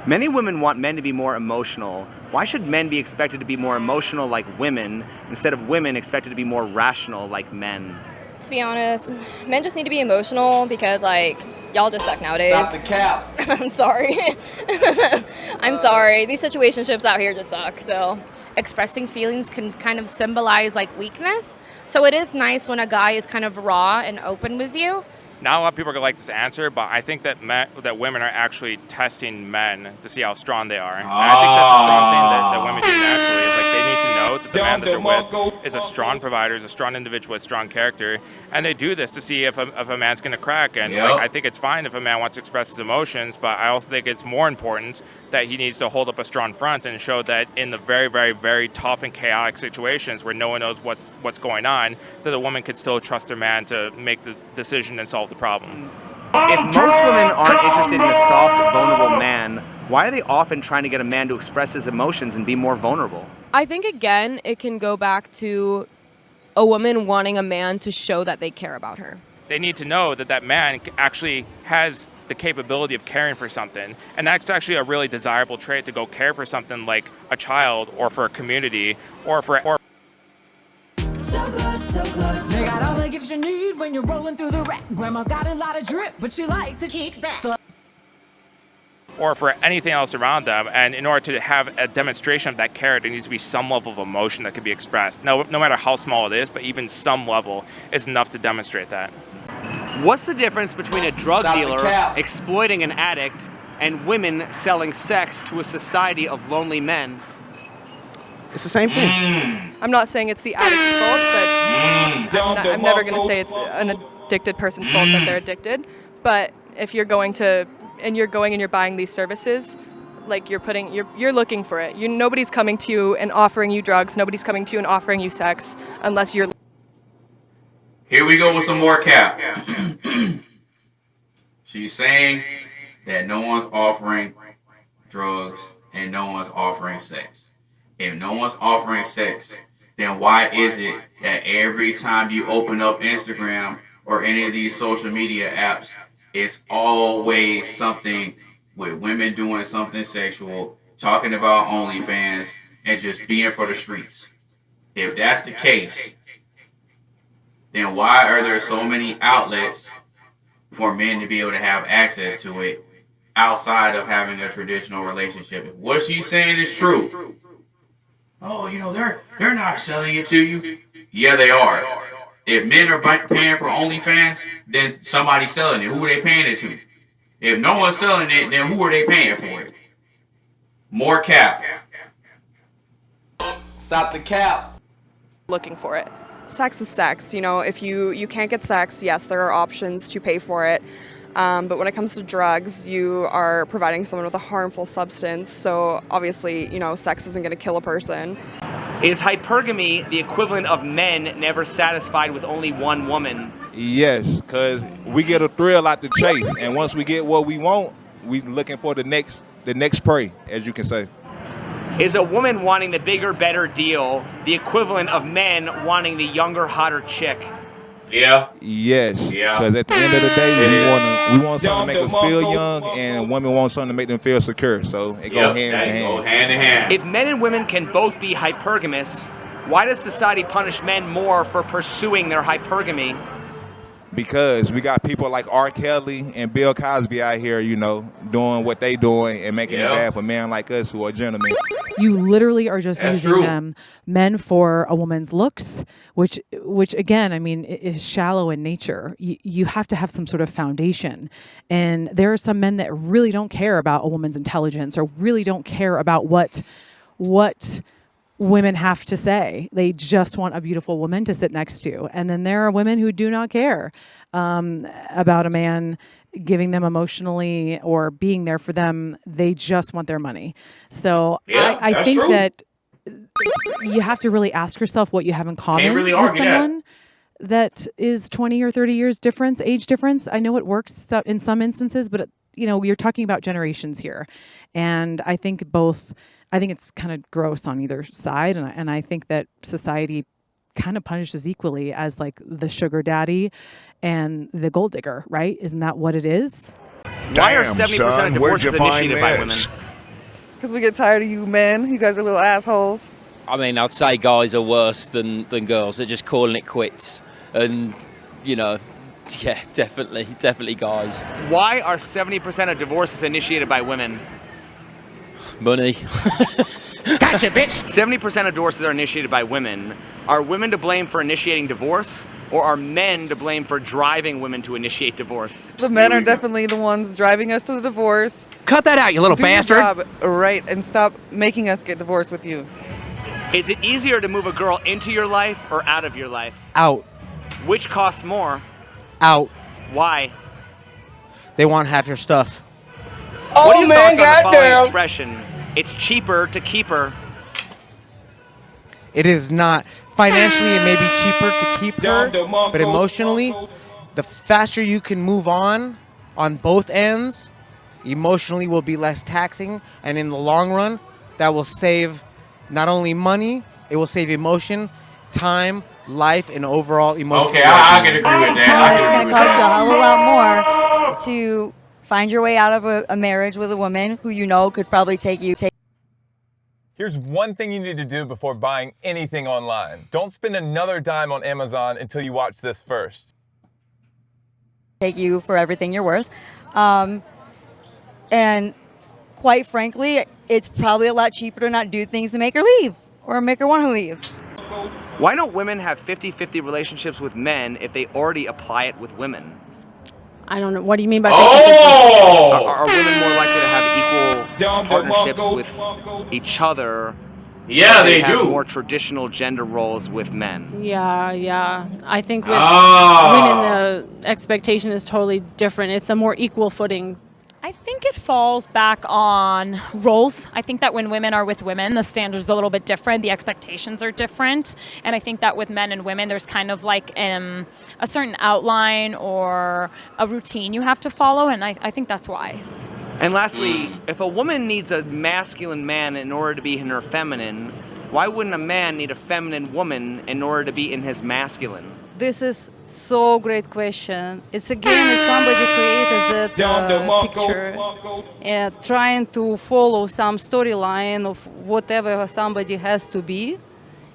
Many women want men to be more emotional. Why should men be expected to be more emotional like women instead of women expected to be more rational like men? To be honest, men just need to be emotional because, like, y'all just suck nowadays. Stop the cap. I'm sorry. I'm sorry. These situationships out here just suck, so. Expressing feelings can kind of symbolize like weakness. So it is nice when a guy is kind of raw and open with you. Not a lot of people are going to like this answer, but I think that that women are actually testing men to see how strong they are. And I think that's a strong thing that women do naturally. Is like they need to know that the man that they're with is a strong provider, is a strong individual with strong character, and they do this to see if a man's going to crack. And like, I think it's fine if a man wants to express his emotions, but I also think it's more important that he needs to hold up a strong front and show that in the very, very, very tough and chaotic situations where no one knows what's going on, that a woman could still trust her man to make the decision and solve the problem. If most women aren't interested in a soft, vulnerable man, why are they often trying to get a man to express his emotions and be more vulnerable? I think, again, it can go back to a woman wanting a man to show that they care about her. They need to know that that man actually has the capability of caring for something. And that's actually a really desirable trait, to go care for something like a child or for a community or for... So good, so good. They got all the gifts you need when you're rolling through the rap. Grandma's got a lot of drip, but she likes to kick back. or for anything else around them. And in order to have a demonstration of that care, there needs to be some level of emotion that can be expressed. No matter how small it is, but even some level is enough to demonstrate that. What's the difference between a drug dealer exploiting an addict and women selling sex to a society of lonely men? It's the same thing. I'm not saying it's the addict's fault, but I'm never going to say it's an addicted person's fault that they're addicted. But if you're going and you're buying these services, like you're looking for it. Nobody's coming to you and offering you drugs. Nobody's coming to you and offering you sex unless you're. Here we go with some more cap. She's saying that no one's offering drugs and no one's offering sex. If no one's offering sex, then why is it that every time you open up Instagram or any of these social media apps, it's always something with women doing something sexual, talking about OnlyFans, and just being for the streets? If that's the case, then why are there so many outlets for men to be able to have access to it outside of having a traditional relationship? If what she's saying is true, oh, they're not selling it to you. Yeah, they are. If men are paying for OnlyFans, then somebody's selling it. Who are they paying it to? If no one's selling it, then who are they paying for it? More cap. Stop the cap. Looking for it. Sex is sex. If you can't get sex, yes, there are options to pay for it. But when it comes to drugs, you are providing someone with a harmful substance. So obviously, sex isn't going to kill a person. Is hypergamy the equivalent of men never satisfied with only one woman? Yes, because we get a thrill out the chase. And once we get what we want, we looking for the next prey, as you can say. Is a woman wanting the bigger, better deal the equivalent of men wanting the younger, hotter chick? Yeah. Yes. Yeah. Because at the end of the day, we want something to make us feel young, and women want something to make them feel secure. So it go hand in hand. Go hand in hand. If men and women can both be hypergamous, why does society punish men more for pursuing their hypergamy? Because we got people like R. Kelly and Bill Cosby out here, doing what they doing and making it bad for men like us who are gentlemen. You literally are just using men for a woman's looks, which again, is shallow in nature. You have to have some sort of foundation. And there are some men that really don't care about a woman's intelligence or really don't care about what women have to say. They just want a beautiful woman to sit next to. And then there are women who do not care about a man giving them emotionally or being there for them. They just want their money. So I think that you have to really ask yourself what you have in common with someone that is 20 or 30 years age difference. I know it works in some instances, but we're talking about generations here. And I think it's kind of gross on either side. And I think that society kind of punishes equally as like the sugar daddy and the gold digger, right? Isn't that what it is? Why are 70% of divorces initiated by women? because we get tired of you men. You guys are little assholes. I mean, I'd say guys are worse than girls. They're just calling it quits. And, you know, yeah, definitely guys. Why are 70% of divorces initiated by women? Money. Gotcha, bitch! 70% of divorces are initiated by women. Are women to blame for initiating divorce, or are men to blame for driving women to initiate divorce? The men are definitely the ones driving us to the divorce. Cut that out, you little Do bastard. your job right, and stop making us get divorced with you. Is it easier to move a girl into your life or out of your life? Out. Which costs more? Out. Why? They want half your stuff. What are your thoughts on the following expression? It's cheaper to keep her. It is not. Financially, it may be cheaper to keep her, but emotionally, the faster you can move on both ends, emotionally will be less taxing, and in the long run, that will save not only money, it will save emotion, time, life, and overall emotional. Okay, I can agree with that. It's going to cost you a hell of a lot more to find your way out of a marriage with a woman who you know could probably take you. Here's one thing you need to do before buying anything online. Don't spend another dime on Amazon until you watch this first. Take you for everything you're worth. And quite frankly, it's probably a lot cheaper to not do things to make her leave or make her want to leave. Why don't women have 50-50 relationships with men if they already apply it with women? I don't know. What do you mean by 50-50? Are women more likely to have equal partnerships with each other? Yeah, they have do. More traditional gender roles with men. Yeah. I think with women, the expectation is totally different. It's a more equal footing. I think it falls back on roles. I think that when women are with women, the standards are a little bit different. The expectations are different. And I think that with men and women, there's kind of like a certain outline or a routine you have to follow. And I think that's why. And lastly, if a woman needs a masculine man in order to be in her feminine, why wouldn't a man need a feminine woman in order to be in his masculine? This is so great question. It's somebody created that picture, trying to follow some storyline of whatever somebody has to be,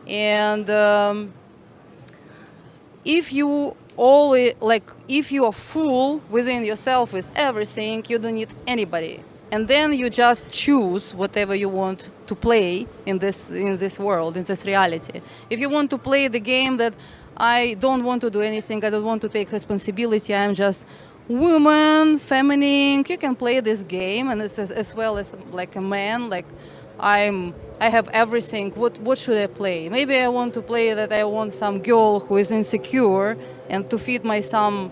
and if you if you are full within yourself with everything, you don't need anybody, and then you just choose whatever you want to play in this world, in this reality. If you want to play the game that I don't want to do anything, I don't want to take responsibility, I'm just woman, feminine, you can play this game, and it's as well as like a man, like I have everything, what should I play? Maybe I want to play that I want some girl who is insecure and to feed my some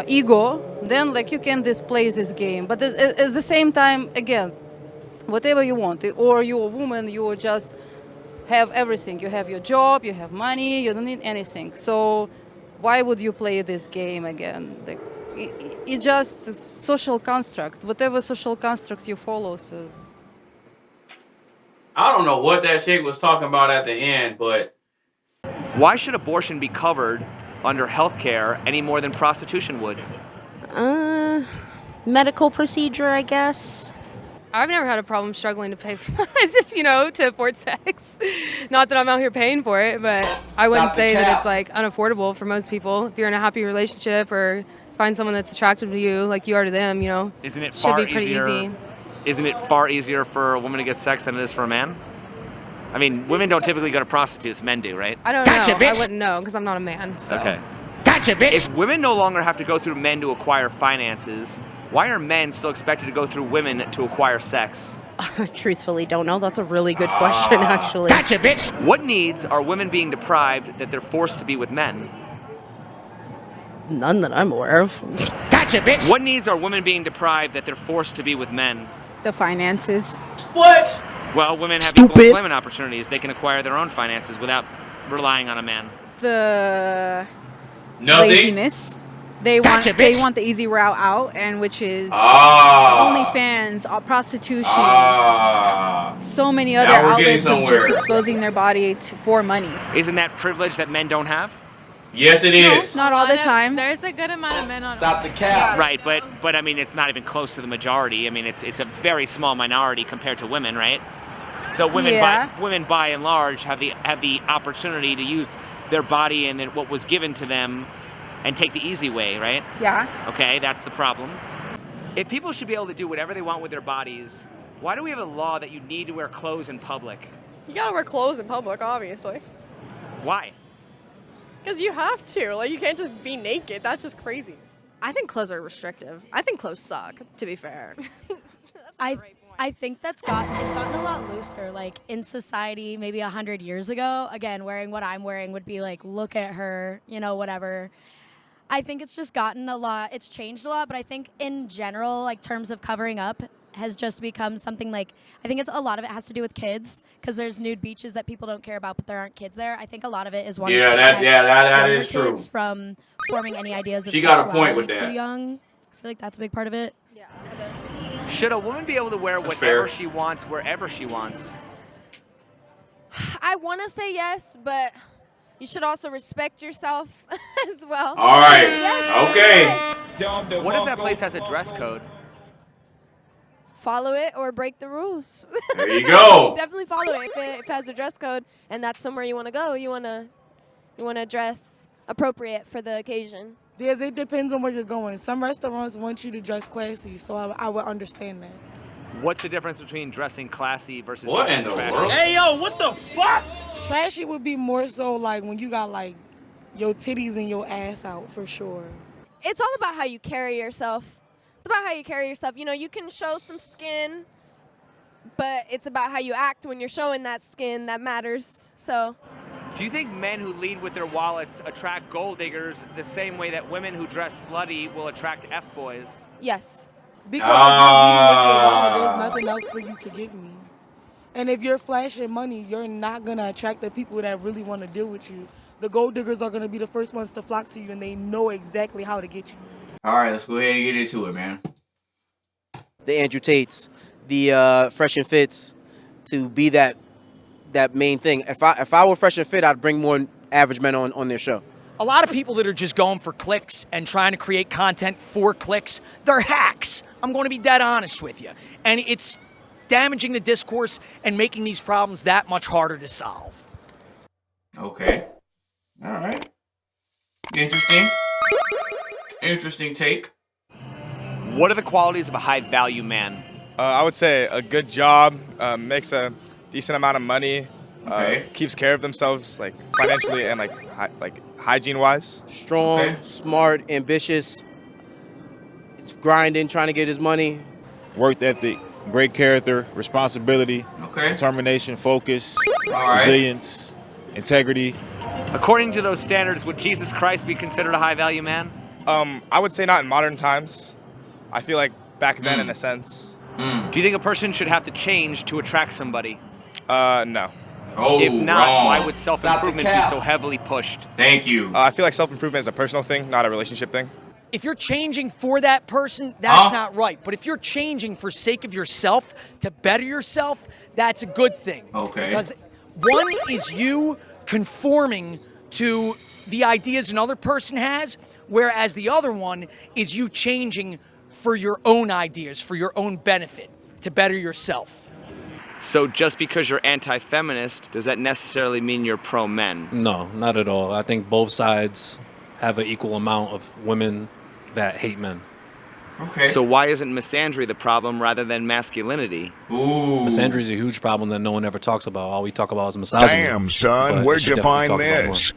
ego, then like you can play this game. But at the same time, again, whatever you want, or you're a woman, you just have everything. You have your job, you have money, you don't need anything. So why would you play this game again? Like, it's just a social construct, whatever social construct you follow. So I don't know what that chick was talking about at the end, but why should abortion be covered under healthcare any more than prostitution would? Medical procedure, I guess. I've never had a problem struggling to pay for to afford sex. Not that I'm out here paying for it, but I wouldn't say that it's like unaffordable for most people. If you're in a happy relationship or find someone that's attractive to you like you are to them, Isn't it should be pretty easy. Isn't it far easier for a woman to get sex than it is for a man? I mean, women don't typically go to prostitutes, men do, right? I don't know. Bitch. I wouldn't know because I'm not a man. So. Okay. Gotcha, bitch! If women no longer have to go through men to acquire finances, why are men still expected to go through women to acquire sex? Truthfully, don't know. That's a really good question, actually. Gotcha, bitch! What needs are women being deprived that they're forced to be with men? None that I'm aware of. Gotcha, bitch! What needs are women being deprived that they're forced to be with men? The finances. What? Well, women have equal employment opportunities. They can acquire their own finances without relying on a man. The Nothing. laziness. They want the easy route out, and which is OnlyFans, prostitution, so many other outlets of just exposing their body for money. Isn't that privilege that men don't have? Yes, it is. Not all the time. There's a good amount of men on. Stop the cap. Right, but I mean, it's not even close to the majority. I mean, it's a very small minority compared to women, right? So women, women by and large have the opportunity to use their body and then what was given to them, and take the easy way, right? Yeah. Okay, that's the problem. If people should be able to do whatever they want with their bodies, why do we have a law that you need to wear clothes in public? You gotta wear clothes in public, obviously. Why? Because you have to. Like, you can't just be naked. That's just crazy. I think clothes are restrictive. I think clothes suck, to be fair. I think it's gotten a lot looser. Like in society, maybe 100 years ago, again, wearing what I'm wearing would be like, look at her, you know, whatever. I think it's just gotten it's changed a lot, but I think in general, like terms of covering up has just become something like, I think a lot of it has to do with kids, because there's nude beaches that people don't care about, but there aren't kids there. I think a lot of it is wanting to protect that younger is true. kids from forming any ideas of She got a point with sexuality that. too young. I feel like that's a big part of it. Should a woman be able to wear whatever she wants, wherever she wants? I want to say yes, but you should also respect yourself as well. All right. Yes, What if that place has a dress code? follow it or break the rules. There you go. Definitely follow it. If it has a dress code and that's somewhere you want to go, you want to dress appropriate for the occasion. Yes, it depends on where you're going. Some restaurants want you to dress classy, so I would understand that. What's the difference between dressing classy versus What dressing in the trashy? world? Hey, yo, what the fuck? Trashy would be more so like when you got like your titties and your ass out, for sure. It's all about how you carry yourself. It's about how you carry yourself. You know, you can show some skin, but it's about how you act when you're showing that skin that matters. So, Do you think men who lead with their wallets attract gold diggers the same way that women who dress slutty will attract F-boys? yes. Because if you leave with your wallet, there's nothing else for you to give me. And if you're flashing money, you're not going to attract the people that really want to deal with you. The gold diggers are going to be the first ones to flock to you, and they know exactly how to get you. All right, let's go ahead and get into it, man. The Andrew Tates, the Fresh and Fits, to be that main thing. If I were Fresh and Fit, I'd bring more average men on their show. A lot of people that are just going for clicks and trying to create content for clicks, they're hacks. I'm going to be dead honest with you. And it's damaging the discourse and making these problems that much harder to solve. Okay. All right. Interesting. Interesting take. What are the qualities of a high-value man? I would say a good job, makes a decent amount of money, Okay. keeps care of themselves, like financially and like hygiene-wise. Strong, smart, ambitious, it's grinding, trying to get his money. Work ethic, great character, responsibility, determination, focus, resilience, integrity. According to those standards, would Jesus Christ be considered a high-value man? I would say not in modern times. I feel like back then, in a sense. Do you think a person should have to change to attract somebody? No. Oh, if not, wrong. why would self-improvement be so heavily pushed? Thank you. I feel like self-improvement is a personal thing, not a relationship thing. If you're changing for that person, that's not right. But if you're changing for sake of yourself, to better yourself, that's a good thing. Okay. Because one is you conforming to the ideas another person has, whereas the other one is you changing for your own ideas, for your own benefit, to better yourself. So just because you're anti-feminist, does that necessarily mean you're pro-men? No, not at all. I think both sides have an equal amount of women that hate men. Okay. So why isn't misandry the problem rather than masculinity? Ooh. Misandry is a huge problem that no one ever talks about. All we talk about is misogyny. Damn, son, but where'd we should you definitely find talk about this?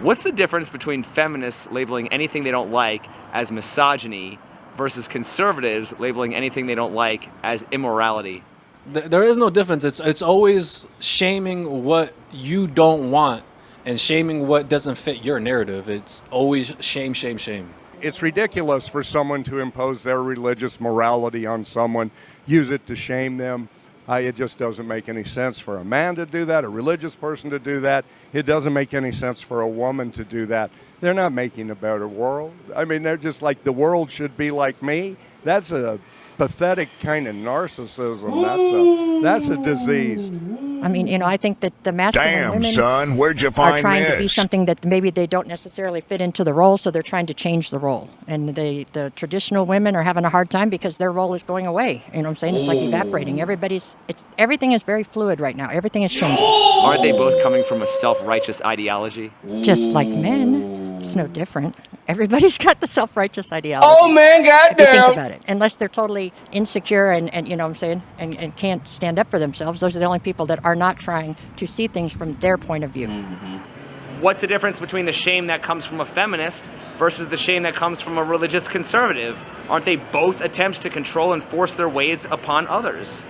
What's the difference between feminists labeling anything they don't like as misogyny versus conservatives labeling anything they don't like as immorality? There is no difference. It's always shaming what you don't want and shaming what doesn't fit your narrative. It's always shame, shame, shame. It's ridiculous for someone to impose their religious morality on someone, use it to shame them. It just doesn't make any sense for a man to do that, a religious person to do that. It doesn't make any sense for a woman to do that. They're not making a better world. I mean, they're just like, the world should be like me. That's a pathetic kind of narcissism. That's a disease. I mean, you know, I think that the masculine Damn, women son, where'd you are find trying to be this? something that maybe they don't necessarily fit into the role, so they're trying to change the role. And the traditional women are having a hard time because their role is going away. You know what I'm saying? It's like evaporating. Everything is very fluid right now. Everything is changing. Aren't they both coming from a self-righteous ideology? Just like men, it's no different. Everybody's got the self-righteous ideology. Oh, man, If you think goddamn. about it. Unless they're totally insecure and you know what I'm saying, and can't stand up for themselves, those are the only people that are not trying to see things from their point of view. What's the difference between the shame that comes from a feminist versus the shame that comes from a religious conservative? Aren't they both attempts to control and force their ways upon others?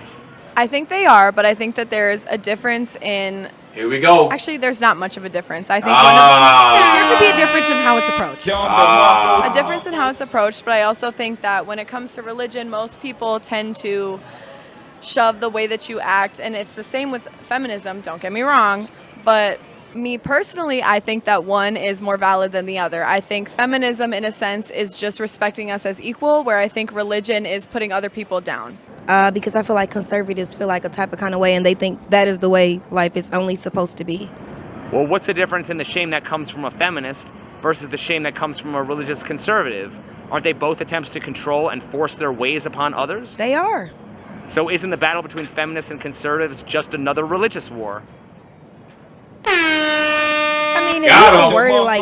I think they are, but I think that there's a difference in... Here we go. Actually, there's not much of a difference. I think one of them, there could be a difference in how it's approached. A difference in how it's approached, but I also think that when it comes to religion, most people tend to shove the way that you act, and it's the same with feminism, don't get me wrong, but me personally, I think that one is more valid than the other. I think feminism, in a sense, is just respecting us as equal, where I think religion is putting other people down. Because I feel like conservatives feel like a type of kind of way, and they think that is the way life is only supposed to be. Well, what's the difference in the shame that comes from a feminist versus the shame that comes from a religious conservative? Aren't they both attempts to control and force their ways upon others? They are. So isn't the battle between feminists and conservatives just another religious war? I mean, if you can word it like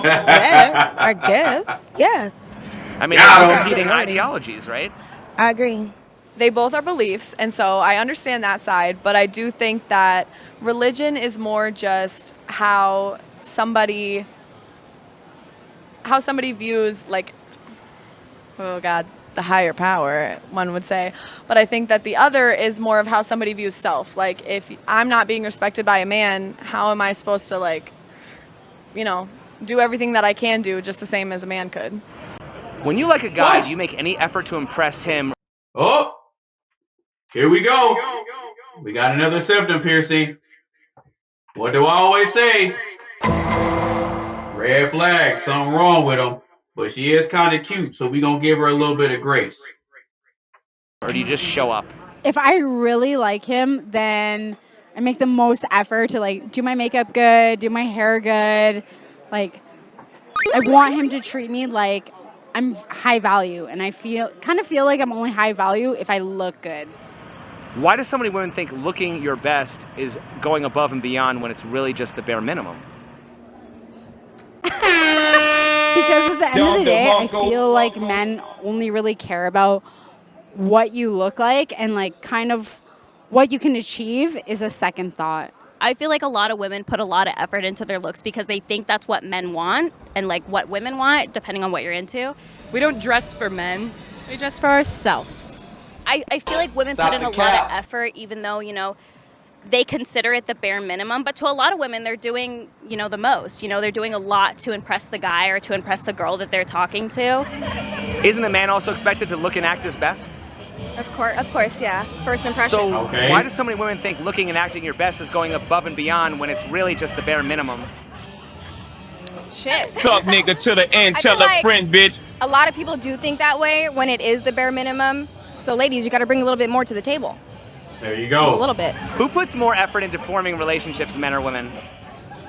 that, I guess. Yes. I mean, they're competing ideologies, right? I agree. They both are beliefs, and so I understand that side, but I do think that religion is more just how somebody views, like, oh God, the higher power, one would say. But I think that the other is more of how somebody views self. Like, if I'm not being respected by a man, how am I supposed to, like, you know, do everything that I can do just the same as a man could? When you like a guy, do you make any effort to impress him? Oh, here we go. We got another symptom piercing. What do I always say? Red flag, something wrong with him. But she is kind of cute, so we gonna give her a little bit of grace. Or do you just show up? If I really like him, then I make the most effort to like do my makeup good, do my hair good. Like, I want him to treat me like I'm high value, and I kind of feel like I'm only high value if I look good. Why do so many women think looking your best is going above and beyond when it's really just the bare minimum? Because at the end of the day, I feel like men only really care about what you look like, and like kind of what you can achieve is a second thought. I feel like a lot of women put a lot of effort into their looks because they think that's what men want and like what women want, depending on what you're into. We don't dress for men. We dress for ourselves. I feel like women put in a lot of effort, even though, you know, they consider it the bare minimum. But to a lot of women, they're doing, you know, the most. You know, they're doing a lot to impress the guy or to impress the girl that they're talking to. Isn't the man also expected to look and act his best? Of course, yeah. First impression. So why do so many women think looking and acting your best is going above and beyond when it's really just the bare minimum? Shit. Fuck nigga to the end, I tell feel a like friend, bitch. A lot of people do think that way when it is the bare minimum. So ladies, you got to bring a little bit more to the table. There you go. Just a little bit. Who puts more effort into forming relationships, men or women?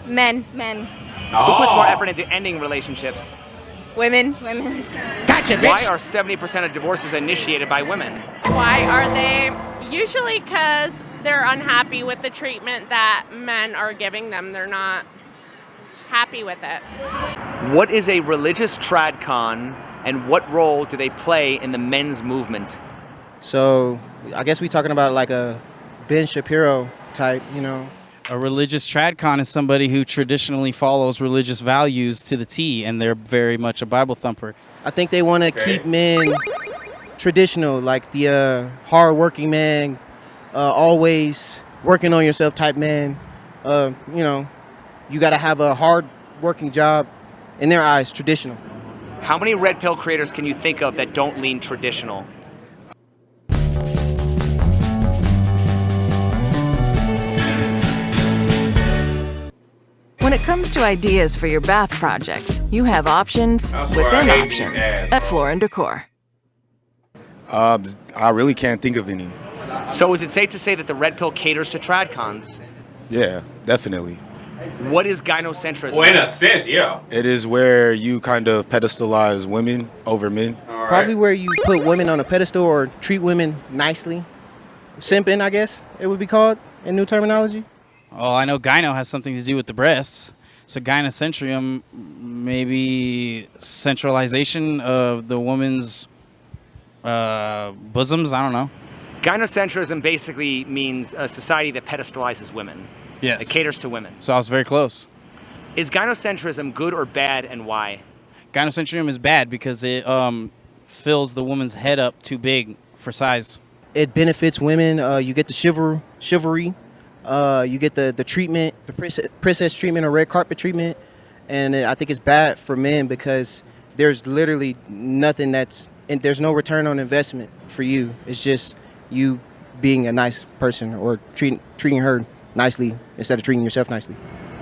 Men. Who puts more effort into ending relationships? Women. Gotcha, bitch. Why are 70% of divorces initiated by women? Why are they? Usually because they're unhappy with the treatment that men are giving them. They're not happy with it. What is a religious tradcon, and what role do they play in the men's movement? So I guess we're talking about like a Ben Shapiro type, you know. A religious tradcon is somebody who traditionally follows religious values to the T, and they're very much a Bible thumper. I think they want to keep men traditional, like the hard-working man, always working on yourself type man. You know, you got to have a hard-working job. In their eyes, traditional. How many red pill creators can you think of that don't lean traditional? When it comes to ideas for your bath project, you have options within options at Floor & Decor. I really can't think of any. So is it safe to say that the red pill caters to tradcons? Yeah, definitely. What is gynocentrism? Well, in a sense, yeah. It is where you kind of pedestalize women over men. Probably where you put women on a pedestal or treat women nicely. Simping, I guess it would be called in new terminology. Oh, I know gyno has something to do with the breasts. So gynocentrium, maybe centralization of the woman's bosoms. I don't know. Gynocentrism basically means a society that pedestalizes women. Yes. It caters to women. So I was very close. Is gynocentrism good or bad, and why? Gynocentrium is bad because it fills the woman's head up too big for size. It benefits women. You get the chivalry. You get the treatment, the princess treatment or red carpet treatment. And I think it's bad for men because there's literally nothing and there's no return on investment for you. It's just you being a nice person or treating her nicely instead of treating yourself nicely.